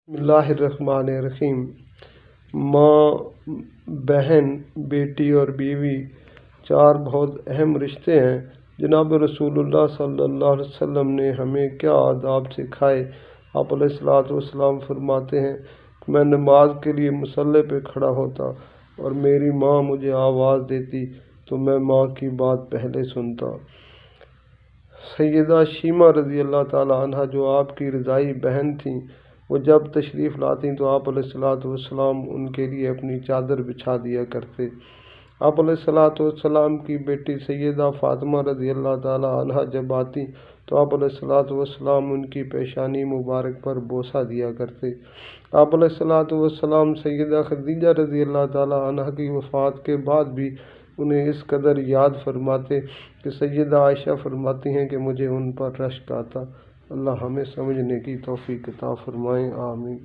بسم اللہ الرحمن الرحیم۔ ماں، بہن، بیٹی اور بیوی چار بہت اہم رشتے ہیں۔ جناب رسول اللہ صلی اللہ علیہ وسلم نے ہمیں کیا آداب سکھائے؟ آپ علیہ الصلوۃ والسلام فرماتے ہیں کہ میں نماز کے لیے مصلی پہ کھڑا ہوتا اور میری ماں مجھے آواز دیتی تو میں ماں کی بات پہلے سنتا۔ سیدہ شیمہ رضی اللہ تعالیٰ عنہ جو آپ کی رضاعی بہن تھیں، وہ جب تشریف لاتی تو آپ علیہ الصلوۃ والسلام ان کے لیے اپنی چادر بچھا دیا کرتے۔ آپ علیہ الصلوۃ والسلام کی بیٹی سیدہ فاطمہ رضی اللہ تعالیٰ عنہ جب آتی تو آپ علیہ الصلوۃ والسلام ان کی پیشانی مبارک پر بوسہ دیا کرتے۔ آپ علیہ الصلوۃ والسلام سیدہ خدیجہ رضی اللہ تعالیٰ عنہ کی وفات کے بعد بھی انہیں اس قدر یاد فرماتے کہ سیدہ عائشہ فرماتی ہیں کہ مجھے ان پر رشک آتا۔ اللہ ہمیں سمجھنے کی توفیق عطا فرمائے، آمین۔